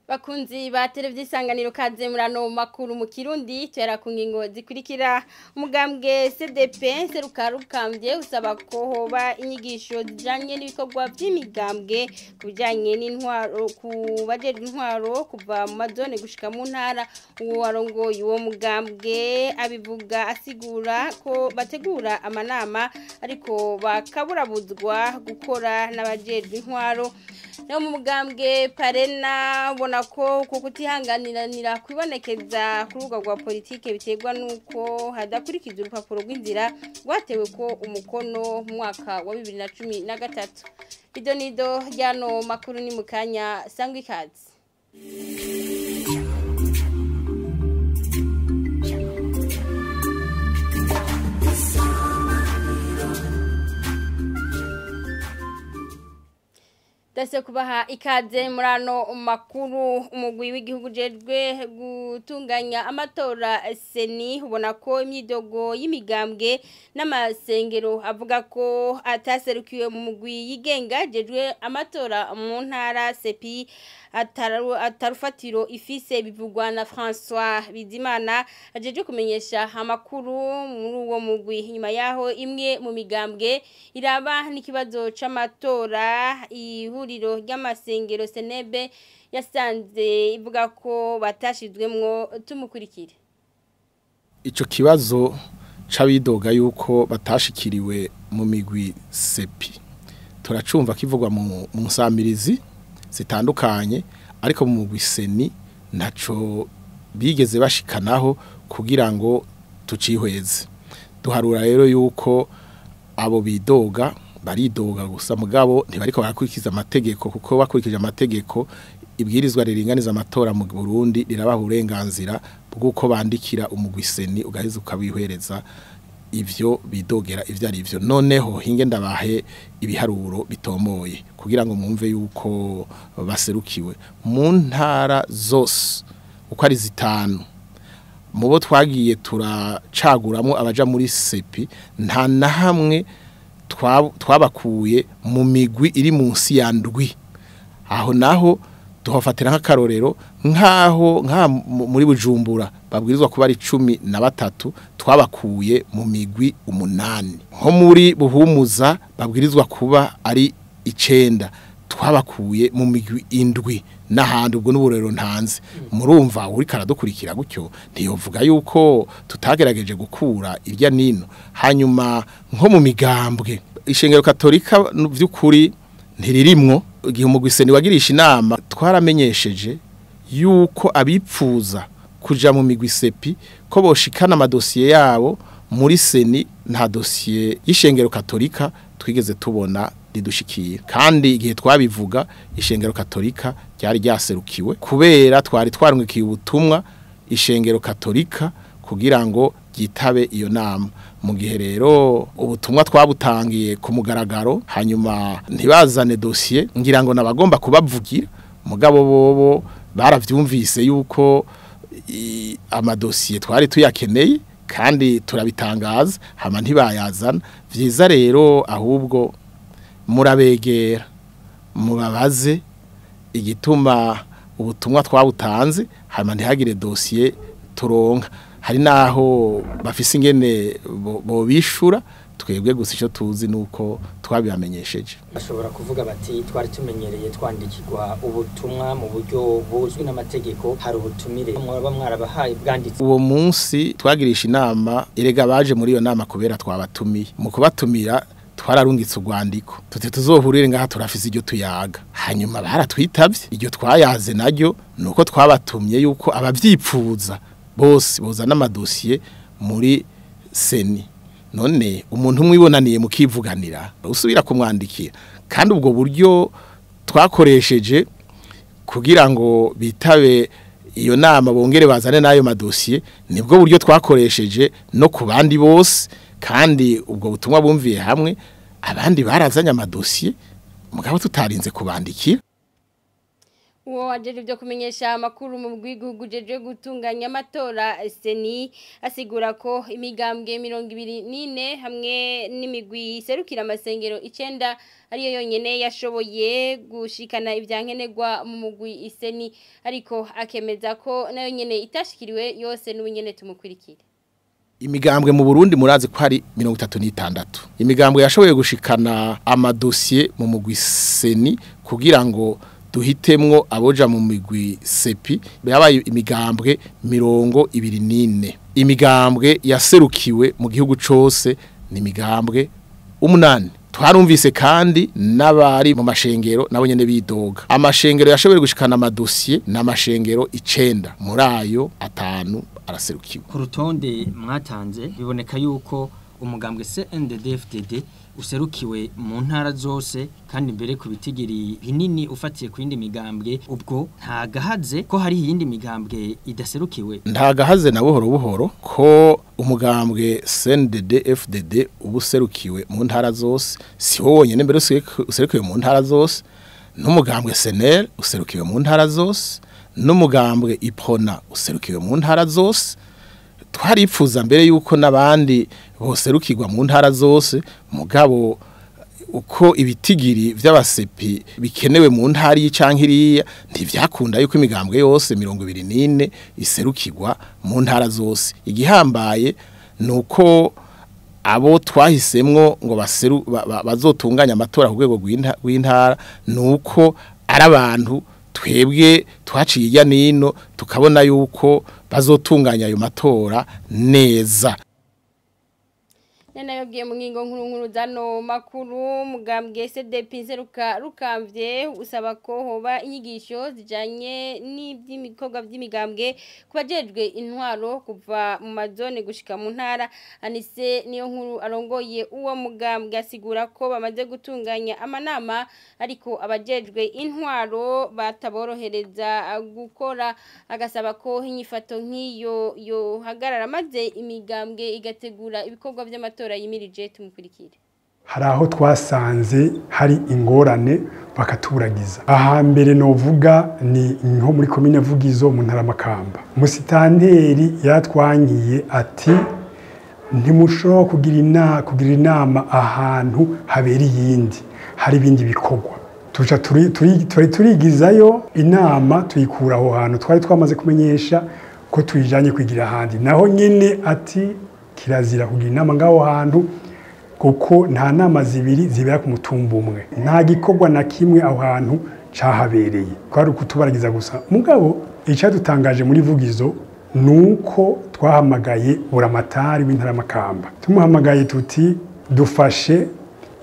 Bakunzi ba televiziyo Isanganiro kaze murano makuru mu Kirundi twera ku ngingo zikurikira umugambwe CDP serukambye usaba ko hoba inyigisho zijanye n'ibikorwa by'imigambwe kubijanye n'intwaro ku bajeje intwaro kuva mu mazone gushika mu ntara uwo warongoye uwo mugambwe abivuga asigura ko bategura amanama ariko bakaburabuzwa gukora n'abajeje intwaro no mu mugambwe parena bona ko kutihanganiranira kwibonekeza ku rubuga rwa politike biterwa nuko hadakurikizwa urupapuro rw'inzira rwatewe ko umukono mu mwaka wa 2013 idonido ryano makuru ni mukanya sangwa ikazi Dase kubaha ikaze murano makuru umugwi w'igihugu jejwe gutunganya amatora seni ubona ko imyidogo y'imigambwe n'amasengero avuga ko ataserukiwe mu mugwi yigenga jejwe amatora mu ntara sepi atarufatiro ifise bivugwa na François Bizimana ajeje kumenyesha amakuru muri uwo mugwi nyuma yaho imwe mu migambwe iraba n'ikibazo c'amatora ihuriro ry'amasengero senebe yasanze ivuga ko batashizwemwo tumukurikire ico kibazo c'abidoga yuko batashikiriwe mu migwi sepi turacumva kivugwa mu nsamirizi zitandukanye ariko mu gwiseni ntaco bigeze bashikanaho kugira ngo tucihweze duharura rero yuko abo bidoga baridoga gusa mugabo ntibariko barakurikiza amategeko kuko bakurikije amategeko ibwirizwa riringaniza amatora mu Burundi rirabaha uburenganzira bw'uko bandikira umugwiseni ugaheza ukabihwereza ivyo bidogera ivyo ari ivyo noneho hinge ndabahe ibiharuro bitomoye kugira ngo mwumve yuko baserukiwe mu ntara zose uko ari zitanu mubo twagiye turacaguramo abaja muri sepi nta na hamwe twabakuye mu migwi iri munsi ya ndwi aho naho tuhafatira nk'akarorero nkaho muri Bujumbura babwirizwa kuba ari 13 twabakuye mu migwi 8 nko muri Buhumuza babwirizwa kuba ari 9 twabakuye mu migwi 7 n'ahandi ubwo n'uburero ntanze murumva uri karadukurikira gutyo ntiyovuga yuko tutagerageje gukura irya nino hanyuma nko mu migambwe ishengero katolika vy'ukuri ntiririmwo igihe umugwiseni wagirisha inama twaramenyesheje yuko abipfuza kuja mu migwi sepi ko boshikana amadosiye yabo muri seni nta dosiye y'ishengero katolika twigeze tubona ridushikira kandi igihe twabivuga ishengero katolika ryari ryaserukiwe kubera twari twarungikiye ubutumwa ishengero katolika kugira ngo gitabe iyo nama mu gihe rero ubutumwa twabutangiye ku mugaragaro hanyuma ntibazane dosiye ngira ngo nabagomba kubavugira mugabo bobo baravyumvise yuko amadosiye twari tuyakeneye kandi turabitangaza hama ntibayazana vyiza rero ahubwo murabegera mubabaze igituma ubutumwa twabutanze hama ntihagire dosiye turonka hari naho bafise ingene bo bishura twebwe gusa ico tuzi nuko twabibamenyesheje bashobora kuvuga bati twari tumenyereye twandikirwa ubutumwa mu buryo buzwi n'amategeko hari ubutumire mwaba mwarabahaye bwanditse uwo munsi twagirisha inama erega baje muri iyo nama kubera twabatumiye mu kubatumira twararungitse urwandiko tute tuzohurire ngaha turafise iryo tuyaga hanyuma baratwitavye iryo twayaze naryo nuko twabatumye yuko abavyipfuza bose bozana amadosiye muri seni none umuntu umwibonaniye mukivuganira usubira kumwandikira kandi ubwo buryo twakoresheje kugira ngo bitabe iyo nama bongere bazane nayo madosiye nibwo buryo twakoresheje no ku bandi bose kandi ubwo butumwa bumviye hamwe abandi barazanye amadosiye mugabo tutarinze kubandikira uwo wajeje byo kumenyesha amakuru mu bw'igihugu jeje gutunganya amatora seni asigura ko imigambwe 24 hamwe n'imigwi serukira amasengero 9 ariyo yonyene yashoboye gushikana ivyankenerwa mu mugwi iseni ariko akemeza ko nayo nyene itashikiriwe yose n'ubunyene tumukurikire. Imigambwe mu Burundi murazi ko hari 36 imigambwe yashoboye gushikana amadosiye mu mugwi seni kugira ngo duhitemwo aboja mu migwi sepi yabaye imigambwe 24 imigambwe yaserukiwe mu gihugu cose ni imigambwe 8 twarumvise kandi n'abari mu mashengero nabo nyene bidoga amashengero yashoboye gushikana amadosiye n'amashengero 9 muri ayo 5 araserukiwe ku rutonde mwatanze biboneka yuko umugambwe CNDD-FDD userukiwe mu ntara zose kandi mbere ku bitigiri binini ufatiye ku yindi migambwe ubwo ntagahaze ko hari yindi migambwe idaserukiwe ntagahaze na buhoro buhoro ko umugambwe CNDD-FDD ubuserukiwe mu ntara zose si wo wonyene mbere userukiwe mu ntara zose n'umugambwe SNL userukiwe mu ntara zose n'umugambwe IPRONA userukiwe mu ntara zose twaripfuza mbere yuko nabandi boserukirwa mu ntara zose mugabo uko ibitigiri vy'abasepi bikenewe mu ntara y'Icankiriya ntivyakunda yuko imigambwe yose 24 iserukirwa mu ntara zose igihambaye nuko abo twahisemwo ngo bazotunganya amatora ku rwego rw'intara nuko ari abantu twebwe twaciye ijya nino tukabona yuko bazotunganya ayo matora neza nena yobwiye mu ngingo nkuru zano makuru mugambwe SDP rukamvye usaba ko hoba inyigisho zijanye n'iby'imikorwa by'imigambwe kubajejwe intwaro kuva mu mazone gushika mu ntara anise niyo nkuru arongoye uwo mugambwe asigura ko bamaze gutunganya amanama ariko abajejwe intwaro bataborohereza gukora agasaba ko inyifato nk'iyo yo hagarara maze imigambwe igategura ibikorwa by'amatora yimirije tumukurikire. Hari aho twasanze hari ingorane bakaturagiza. Aha mbere novuga ni nko muri komine Vugizo mu ntara Makamba. Musitanteri yatwangiye ati ntimushobora kugira inama ahantu habera yindi hari ibindi bikorwa. Tuja turigizayo inama tuyikura aho hantu twari twamaze kumenyesha ko tuyijanye kwigira ahandi. Naho nyene ati kirazira kugira inama ngaho hantu kuko nta nama zibiri zibera ku mutumba umwe nta gikorwa na kimwe aho hantu cahabereye kwari kutubaragiza gusa mugabo icadutangaje muri Vugizo nuko twahamagaye buramatari w'intara Makamba tumuhamagaye tuti dufashe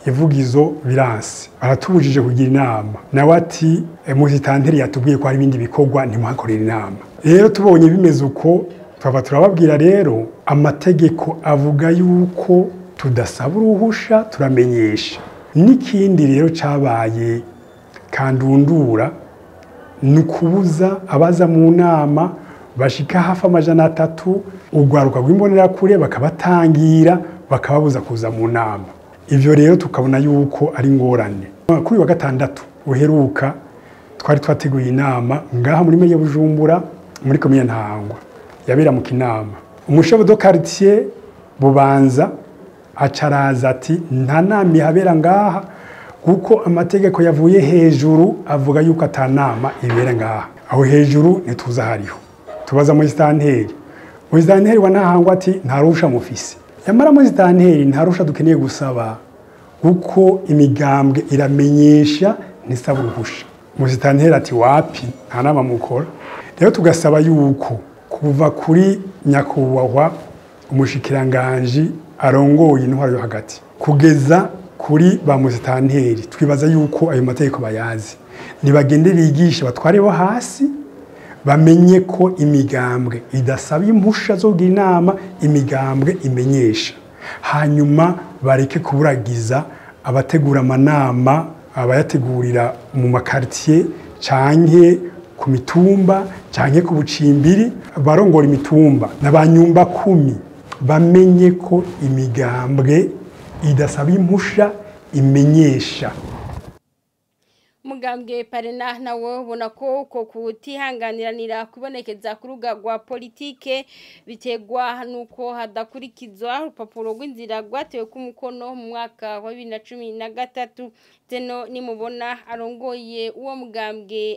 Ivugizo biranse aratubujije kugira inama nawe ati musitanteri yatubwiye ko hari ibindi bikorwa ntimuhakorera inama rero tubonye bimeze uko twaba turababwira rero amategeko avuga yuko tudasaba uruhusha turamenyesha n'ikindi rero cabaye kandundura nukubuza abaza mu nama bashika hafi 300 ugwaruka rw'imbonera kure bakabatangira bakababuza kuza mu nama ivyo rero tukabona yuko ari ngorane kuri wa gatandatu uheruka twari twateguye inama ngaha muri Meye Bujumbura muri komine Ntahangwa yabera mu Kinama umushefu do quartier Bubanza acaraza ati nta nami habera ngaha kuko amategeko yavuye hejuru avuga yuko atanama ibera ngaha aho hejuru nituza hariho tubaza mu stanteri wa Ntahangwa ati ntarusha mufisi yamara mu stanteri ntarusha dukeneye gusaba kuko imigambwe iramenyesha nisaba uruhusha mu stanteri ati wapi nta nama mukora rero tugasaba yuko kuva kuri nyakubahwa umushikiranganje arongoye intwaro yo hagati kugeza kuri ba musitanteri twibaza yuko ayo mategeko bayazi nibagende bigisha batware bo hasi bamenye ko imigambwe idasaba impusha zo kugira inama imigambwe imenyesha hanyuma bareke kuburagiza abategura amanama abayategurira mu makartier canke ku mitumba canke ku bucimbiri barongora imitumba n'abanyumba 10 bamenye ko imigambwe idasaba impusha imenyesha umugambwe parena nawo ubona ko kutihanganiranira kubonekeza ku rubuga rwa politike bitegwa nuko hadakurikizwa urupapuro rw'inzira rwatewe ku mukono mu mwaka wa 2013 zeno nimubona arongoye uwo mugambwe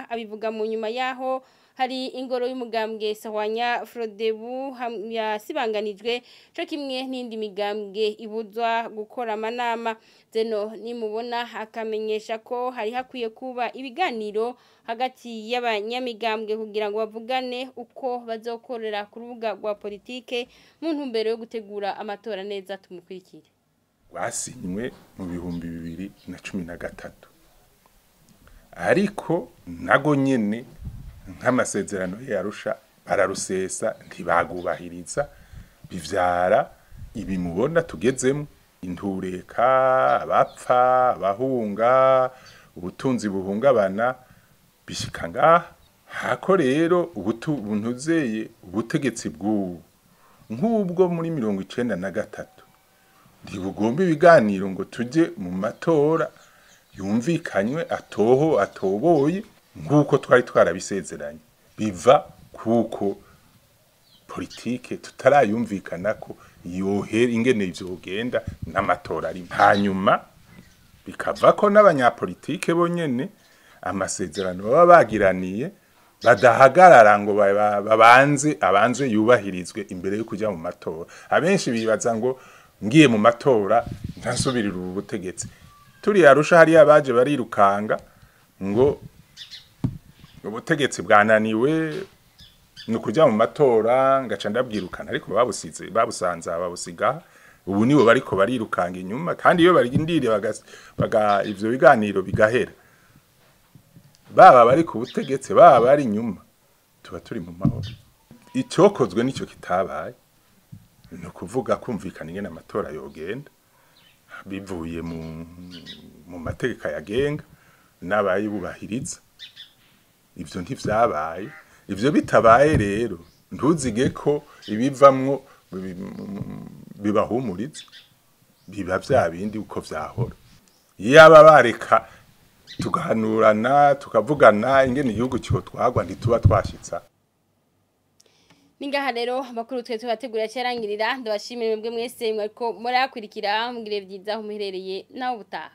abivuga mu nyuma yaho hari ingoro y'umugambwe Sahwanya Frodebu yasibanganijwe cyo kimwe n'indi migambwe ibuzwa gukora amanama zeno nimubona akamenyesha ko hari hakwiye kuba ibiganiro hagati y'abanyamigambwe kugira ngo bavugane uko bazokorera ku rubuga rwa politike mu ntumbero yo gutegura amatora neza tumukurikire. Wasinywe mu 2013 ariko nago nyene nk'amasezerano yarusha bararusesa ntibagubahiriza bivyara ibi mubona tugezemo intureka abapfa abahunga ubutunzi buhungabana bishika ngaha hako rero ubuntuzeye ubutegetsi bw'ubu nk'ubwo muri 1993 ntibugomba ibiganiro ngo tujye mu matora yumvikanywe atoboye nk'uko twari twarabisezeranye biva kuko politike tutarayumvikana ko yohera ingene ivyogenda n'amatora ari hanyuma bikava ko n'abanyapolitike bonyene amasezerano baba bagiraniye badahagarara ngo abanze yubahirizwe imbere yo kujya mu matora abenshi bibaza ngo ngiye mu matora ntasubirira ubutegetsi turi yarusha hari abaje barirukanga ngo ubutegetsi bwananiwe nukujya mu matora ngaca ndabwirukana ariko babusiga ubu nibo bariko barirukanga inyuma kandi iyo barindire ivyo biganiro bigahera baba bari ku butegetsi baba bari inyuma tuba turi mu mahoro icyokozwe nicyo kitabaye no kuvuga kumvikana ingene amatora yogenda bivuye mu mategeko yagenga n'abayubahiriza ivyo ntivyabaye ivyo bitabaye rero ntuzige ko ibivamwo bibahumuriza biba vya bindi uko vyahora yaba bareka tugahanurana tukavugana ingene igihugu cyotwagwa ntituba twashitsa Ningaha rero bakuru twe tubategura cyarangirira ndabashimira mwebwe mwese mwariko murakurikira mugire byiza umuherereye nawo butaha